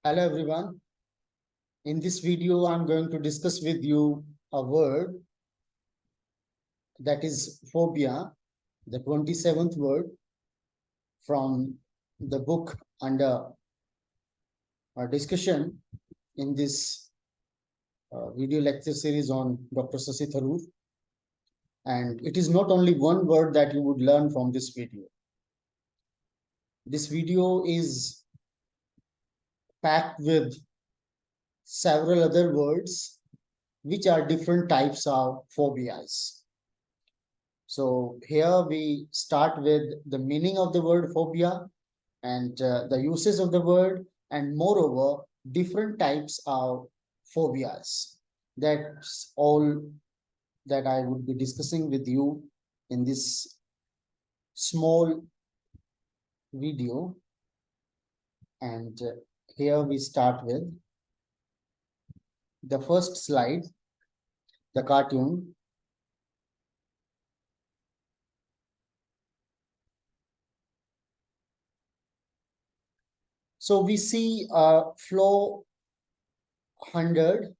Hello everyone. In this video, I'm going to discuss with you a word that is phobia, the 27th word from the book under our discussion in this video lecture series on Dr. Sasi Tharoor. And it is not only one word that you would learn from this video. This video is packed with several other words which are different types of phobias. So here we start with the meaning of the word phobia and the uses of the word, and moreover, different types of phobias. That's all that I would be discussing with you in this small video. And here we start with the first slide, the cartoon. So we see a floor 100,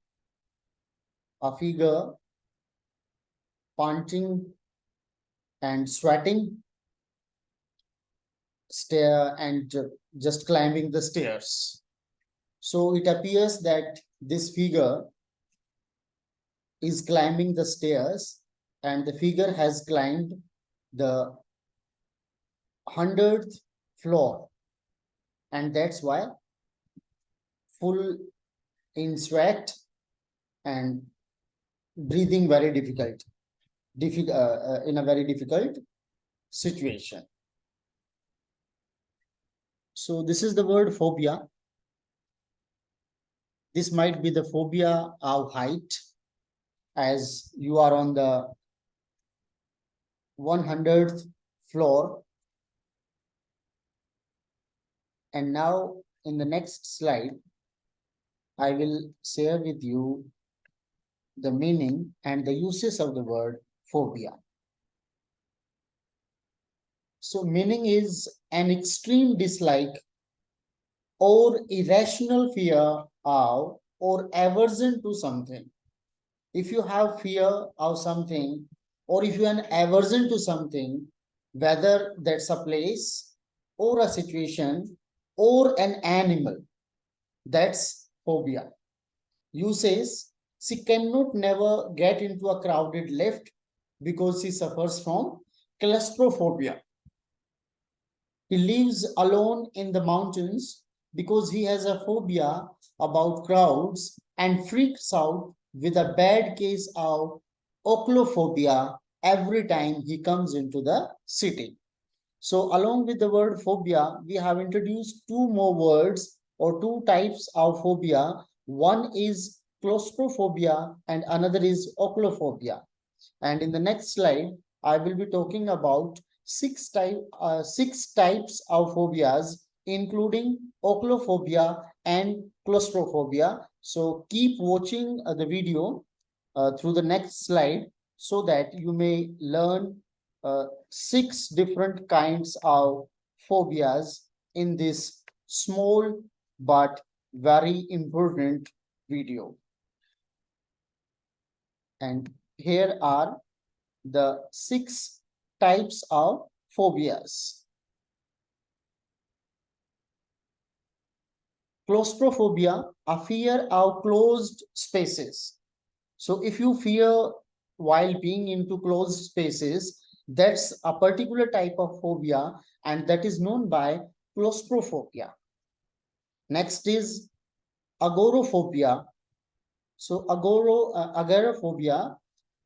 a figure panting and sweating, stair and just climbing the stairs. So it appears that this figure is climbing the stairs and the figure has climbed the 100th floor, and that's why full in sweat and breathing very difficult in a very difficult situation. So this is the word phobia. This might be the phobia of height, as you are on the 100th floor. And now in the next slide, I will share with you the meaning and the uses of the word phobia. So meaning is an extreme dislike or irrational fear of or aversion to something. If you have fear of something, or if you have an aversion to something, whether that's a place or a situation or an animal, that's phobia. You says she cannot never get into a crowded lift because she suffers from claustrophobia. He lives alone in the mountains because he has a phobia about crowds and freaks out with a bad case of ochlophobia every time he comes into the city. So along with the word phobia, we have introduced two more words or two types of phobia. One is claustrophobia and another is ochlophobia. And in the next slide, I will be talking about six types of phobias, including ochlophobia and claustrophobia. So keep watching the video through the next slide so that you may learn six different kinds of phobias in this small but very important video. And here are the six types of phobias. Claustrophobia, a fear of closed spaces. So if you fear while being into closed spaces, that's a particular type of phobia, and that is known by claustrophobia. Next is agoraphobia. So agoraphobia,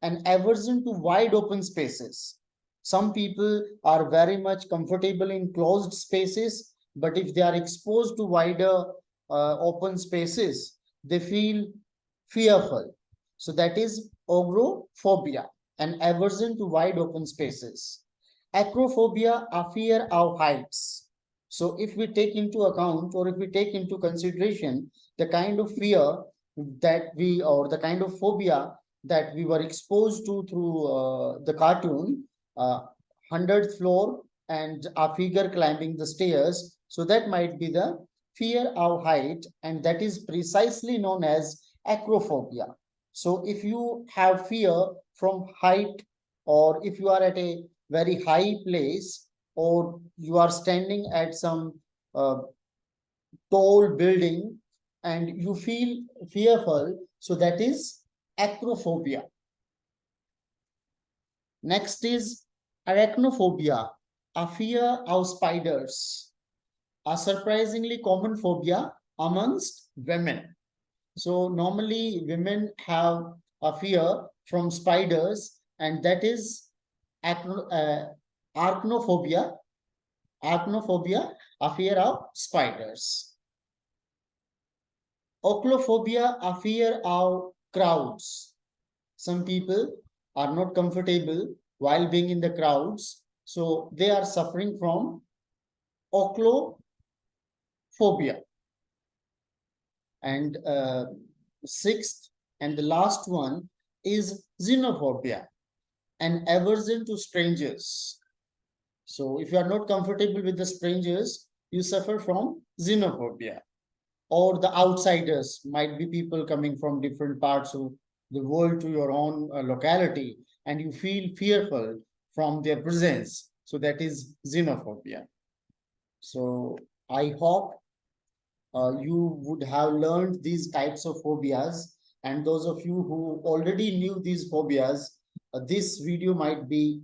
an aversion to wide open spaces. Some people are very much comfortable in closed spaces, but if they are exposed to wider open spaces, they feel fearful. So that is agoraphobia, an aversion to wide open spaces. Acrophobia, a fear of heights. So if we take into account, or if we take into consideration the kind of fear that we, or the kind of phobia that we were exposed to through the cartoon, 100th floor and a figure climbing the stairs, so that might be the fear of height, and that is precisely known as acrophobia. So if you have fear from height, or if you are at a very high place, or you are standing at some tall building and you feel fearful, so that is acrophobia. Next is arachnophobia, a fear of spiders, a surprisingly common phobia amongst women. So normally women have a fear from spiders, and that is arachnophobia. Arachnophobia, a fear of spiders. Ochlophobia, a fear of crowds. Some people are not comfortable while being in the crowds, so they are suffering from ochlophobia. And sixth and the last one is xenophobia, an aversion to strangers. So if you are not comfortable with the strangers, you suffer from xenophobia. Or the outsiders, might be people coming from different parts of the world to your own locality, and you feel fearful from their presence. So that is xenophobia. So I hope you would have learned these types of phobias, and those of you who already knew these phobias, this video might be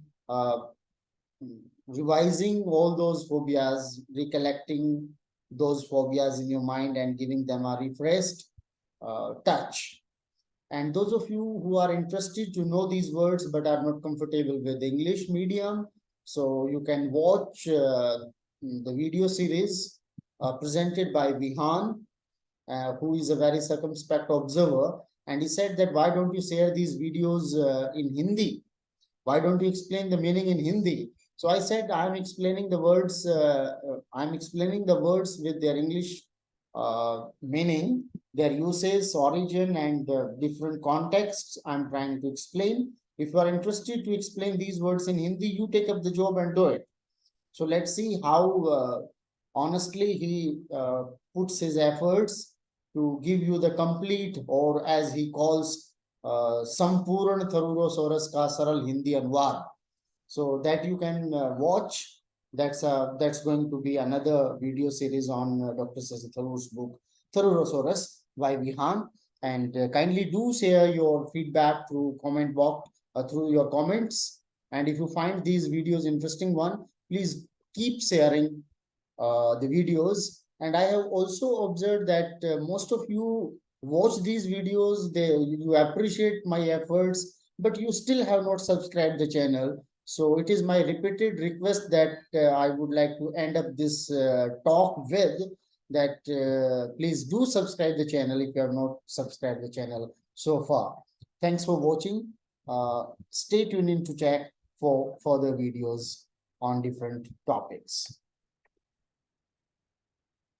revising all those phobias, recollecting those phobias in your mind and giving them a refreshed touch. And those of you who are interested to know these words but are not comfortable with English medium, so you can watch the video series presented by Vihan, who is a very circumspect observer. And he said that, why don't you share these videos in Hindi? Why don't you explain the meaning in Hindi? So I said, I'm explaining the words. I'm explaining the words with their English meaning, their uses, origin, and different contexts. I'm trying to explain. If you are interested to explain these words in Hindi, you take up the job and do it. So let's see how honestly he puts his efforts to give you the complete, or as he calls, Sampurna Tharurosaurus ka Saral Hindi Anwad. So that you can watch. That's going to be another video series on Dr. Sasi Tharoor's book, Tharurosaurus by Vihan. And kindly do share your feedback through comment box, through your comments. And if you find these videos interesting one, please keep sharing the videos. And I have also observed that most of you watch these videos, you appreciate my efforts, but you still have not subscribed the channel. So it is my repeated request that I would like to end up this talk with, that please do subscribe the channel if you have not subscribed the channel so far. Thanks for watching. Stay tuned in to check for further videos on different topics.